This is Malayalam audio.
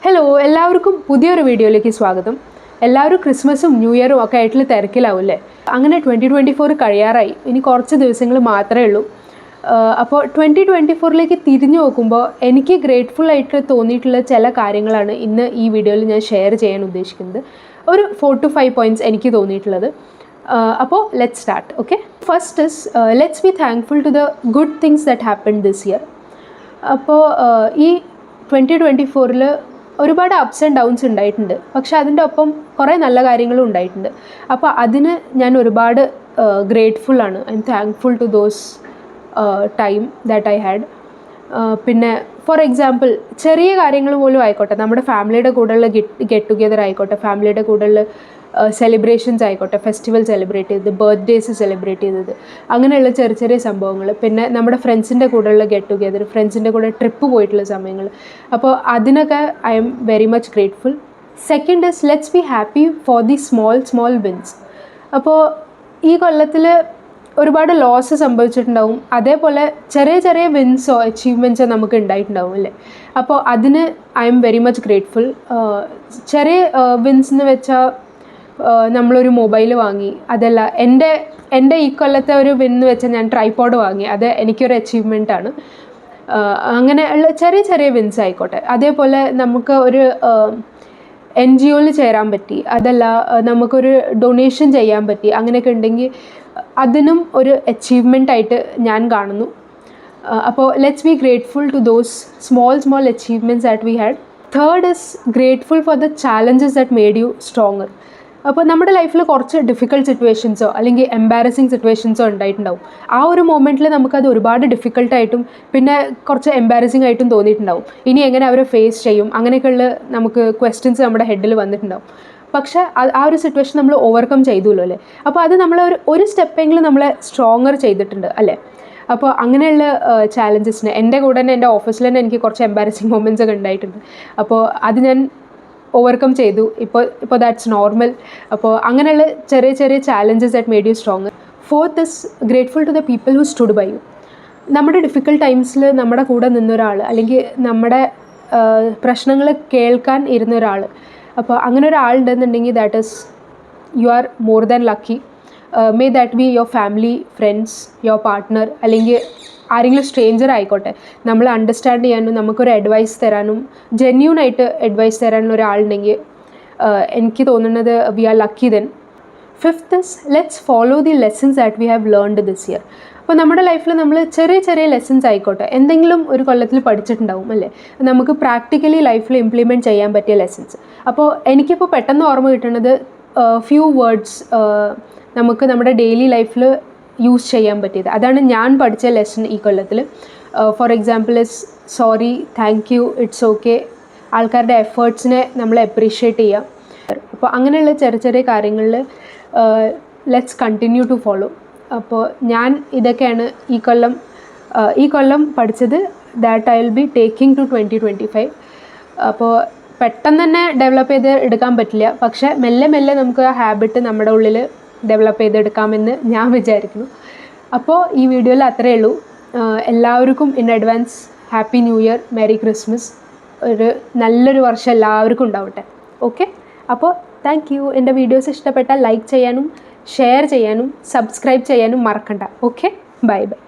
ഹലോ, എല്ലാവർക്കും പുതിയൊരു വീഡിയോയിലേക്ക് സ്വാഗതം. എല്ലാവരും ക്രിസ്മസും ന്യൂ ഇയറും ഒക്കെ ആയിട്ടുള്ള തിരക്കിലാവില്ലേ? അങ്ങനെ 2024 കഴിയാറായി. ഇനി കുറച്ച് ദിവസങ്ങൾ മാത്രമേ ഉള്ളൂ. അപ്പോൾ 2024ലേക്ക് തിരിഞ്ഞു നോക്കുമ്പോൾ എനിക്ക് ഗ്രേറ്റ്ഫുൾ ആയിട്ട് തോന്നിയിട്ടുള്ള ചില കാര്യങ്ങളാണ് ഇന്ന് ഈ വീഡിയോയിൽ ഞാൻ ഷെയർ ചെയ്യാൻ ഉദ്ദേശിക്കുന്നത്. ഒരു 4 to 5 പോയിൻറ്റ്സ് എനിക്ക് തോന്നിയിട്ടുള്ളത്. അപ്പോൾ let's start. Okay, first is let's be thankful to the good things that happen this year. അപ്പോൾ ഈ 2024 ഒരുപാട് അപ്സ് ആൻഡ് ഡൗൺസ് ഉണ്ടായിട്ടുണ്ട്, പക്ഷെ അതിൻ്റെ ഒപ്പം കുറേ നല്ല കാര്യങ്ങളും ഉണ്ടായിട്ടുണ്ട്. അപ്പോൾ അതിന് ഞാൻ ഒരുപാട് ഗ്രേറ്റ്ഫുള്ളാണ്. I am thankful to those time that I had. പിന്നെ ഫോർ എക്സാമ്പിൾ ചെറിയ കാര്യങ്ങൾ പോലും ആയിക്കോട്ടെ, നമ്മുടെ ഫാമിലിയുടെ കൂടെയുള്ള ഗെറ്റ് ടുഗെദർ ആയിക്കോട്ടെ, ഫാമിലിയുടെ കൂടെയുള്ള സെലിബ്രേഷൻസ് ആയിക്കോട്ടെ, ഫെസ്റ്റിവൽ സെലിബ്രേറ്റ് ചെയ്തത്, ബർത്ത്ഡേസ് സെലിബ്രേറ്റ് ചെയ്തത്, അങ്ങനെയുള്ള ചെറിയ ചെറിയ സംഭവങ്ങൾ. പിന്നെ നമ്മുടെ ഫ്രണ്ട്സിൻ്റെ കൂടെയുള്ള ഗെറ്റ് ടുഗെദർ, ഫ്രണ്ട്സിൻ്റെ കൂടെ ട്രിപ്പ് പോയിട്ടുള്ള സമയങ്ങൾ. അപ്പോൾ അതിനൊക്കെ I am very much grateful. Second is let's be happy for the small wins. അപ്പോൾ ഈ കൊല്ലത്തിൽ ഒരുപാട് ലോസ് സംഭവിച്ചിട്ടുണ്ടാവും, അതേപോലെ ചെറിയ ചെറിയ വിൻസോ അച്ചീവ്മെൻറ്റ്സോ നമുക്ക് ഉണ്ടായിട്ടുണ്ടാവും അല്ലേ? അപ്പോൾ അതിന് I am very much grateful. ചെറിയ വിൻസ് എന്ന് വെച്ചാൽ നമ്മളൊരു മൊബൈൽ വാങ്ങി, അതല്ല എൻ്റെ ഈ കൊല്ലത്തെ ഒരു വിൻ എന്ന് വെച്ചാൽ ഞാൻ ട്രൈപോഡ് വാങ്ങി, അത് എനിക്കൊരു അച്ചീവ്മെൻറ്റാണ്. അങ്ങനെ ഉള്ള ചെറിയ ചെറിയ വിൻസ് ആയിക്കോട്ടെ. അതേപോലെ നമുക്ക് ഒരു NGOയിൽ ചേരാൻ പറ്റി, അതല്ല നമുക്കൊരു ഡൊണേഷൻ ചെയ്യാൻ പറ്റി, അങ്ങനെയൊക്കെ ഉണ്ടെങ്കിൽ അതിനും ഒരു അച്ചീവ്മെൻ്റ് ആയിട്ട് ഞാൻ കാണുന്നു. അപ്പോൾ let's be grateful to those small achievements that we had. Third is grateful for the challenges that made you stronger. അപ്പോൾ നമ്മുടെ ലൈഫിൽ കുറച്ച് ഡിഫിക്കൽട്ട് സിറ്റുവേഷൻസോ അല്ലെങ്കിൽ എംബാരസിങ് സിറ്റുവേഷൻസോ ഉണ്ടായിട്ടുണ്ടാവും. ആ ഒരു മൊമെൻറ്റിൽ നമുക്കത് ഒരുപാട് ഡിഫിക്കൽട്ടായിട്ടും പിന്നെ കുറച്ച് എംബാരസിങ് ആയിട്ടും തോന്നിയിട്ടുണ്ടാവും. ഇനി എങ്ങനെ അവരെ ഫേസ് ചെയ്യും, അങ്ങനെയൊക്കെയുള്ള നമുക്ക് ക്വസ്റ്റ്യൻസ് നമ്മുടെ ഹെഡിൽ വന്നിട്ടുണ്ടാവും. പക്ഷേ ആ ഒരു സിറ്റുവേഷൻ നമ്മൾ ഓവർകം ചെയ്തുല്ലോ അല്ലേ? അപ്പോൾ അത് നമ്മളെ ഒരു സ്റ്റെപ്പെങ്കിലും നമ്മളെ സ്ട്രോങ്ങർ ചെയ്തിട്ടുണ്ട് അല്ലേ? അപ്പോൾ അങ്ങനെയുള്ള ചാലഞ്ചസിന് എൻ്റെ കൂടെ തന്നെ എൻ്റെ ഓഫീസിൽ തന്നെ എനിക്ക് കുറച്ച് എംബാരസിങ് മൊമെൻറ്റ്സ് ഒക്കെ ഉണ്ടായിട്ടുണ്ട്. അപ്പോൾ അത് ഞാൻ ഓവർകം ചെയ്തു. ഇപ്പോൾ ദാറ്റ്സ് നോർമൽ. അപ്പോൾ അങ്ങനെയുള്ള ചെറിയ ചെറിയ challenges that made you stronger. Fourth is grateful to the people who stood by you. നമ്മുടെ ഡിഫിക്കൽട്ട് ടൈംസിൽ നമ്മുടെ കൂടെ നിന്നൊരാൾ, അല്ലെങ്കിൽ നമ്മുടെ പ്രശ്നങ്ങൾ കേൾക്കാൻ ഇരുന്ന ഒരാൾ. അപ്പോൾ അങ്ങനെ ഒരാളുണ്ടെന്നുണ്ടെങ്കിൽ that is you are more than lucky. May that be your family, friends, your partner, അല്ലെങ്കിൽ ആരെങ്കിലും സ്ട്രേഞ്ചർ ആയിക്കോട്ടെ. നമ്മൾ അണ്ടർസ്റ്റാൻഡ് ചെയ്യാനും നമുക്കൊരു അഡ്വൈസ് തരാനും ജെന്യൂനായിട്ട് അഡ്വൈസ് തരാനും ഒരാളുണ്ടെങ്കിൽ എനിക്ക് തോന്നുന്നത് we are lucky then. Fifth is let's follow the lessons that we have learned this year. അപ്പോൾ നമ്മുടെ ലൈഫിൽ നമ്മൾ ചെറിയ ചെറിയ ലെസൺസ് ആയിക്കോട്ടെ, എന്തെങ്കിലും ഒരു കൊല്ലത്തിൽ പഠിച്ചിട്ടുണ്ടാവും അല്ലേ? നമുക്ക് പ്രാക്ടിക്കലി ലൈഫിൽ ഇംപ്ലിമെൻറ്റ് ചെയ്യാൻ പറ്റിയ ലെസൺസ്. അപ്പോൾ എനിക്കിപ്പോൾ പെട്ടെന്ന് ഓർമ്മ കിട്ടുന്നത് ഫ്യൂ വേർഡ്സ് നമുക്ക് നമ്മുടെ ഡെയിലി ലൈഫിൽ യൂസ് ചെയ്യാൻ പറ്റിയത്. അതാണ് ഞാൻ പഠിച്ച ലെസൺ ഈ കൊല്ലത്തിൽ. For example is sorry, thank you, it's okay. ആൾക്കാരുടെ എഫേർട്സിനെ നമ്മൾ അപ്രീഷിയേറ്റ് ചെയ്യാം. അപ്പോൾ അങ്ങനെയുള്ള ചെറിയ ചെറിയ കാര്യങ്ങളിൽ ലെറ്റ്സ് കണ്ടിന്യൂ ടു ഫോളോ. അപ്പോൾ ഞാൻ ഇതൊക്കെയാണ് ഈ കൊല്ലം പഠിച്ചത്. That I will be taking to 2025. അപ്പോൾ പെട്ടെന്ന് തന്നെ ഡെവലപ്പ് ചെയ്ത് എടുക്കാൻ പറ്റില്ല, പക്ഷേ മെല്ലെ മെല്ലെ നമുക്ക് ആ ഹാബിറ്റ് നമ്മുടെ ഉള്ളിൽ ഡെവലപ്പ് ചെയ്തെടുക്കാമെന്ന് ഞാൻ വിചാരിക്കുന്നു. അപ്പോൾ ഈ വീഡിയോയിൽ അത്രയേ ഉള്ളൂ. എല്ലാവർക്കും in advance happy new year, merry Christmas. ഒരു നല്ലൊരു വർഷം എല്ലാവർക്കും ഉണ്ടാവട്ടെ. ഓക്കെ, അപ്പോൾ താങ്ക് യു. എൻ്റെ വീഡിയോസ് ഇഷ്ടപ്പെട്ടാൽ ലൈക്ക് ചെയ്യാനും ഷെയർ ചെയ്യാനും സബ്സ്ക്രൈബ് ചെയ്യാനും മറക്കണ്ട. Okay, bye bye.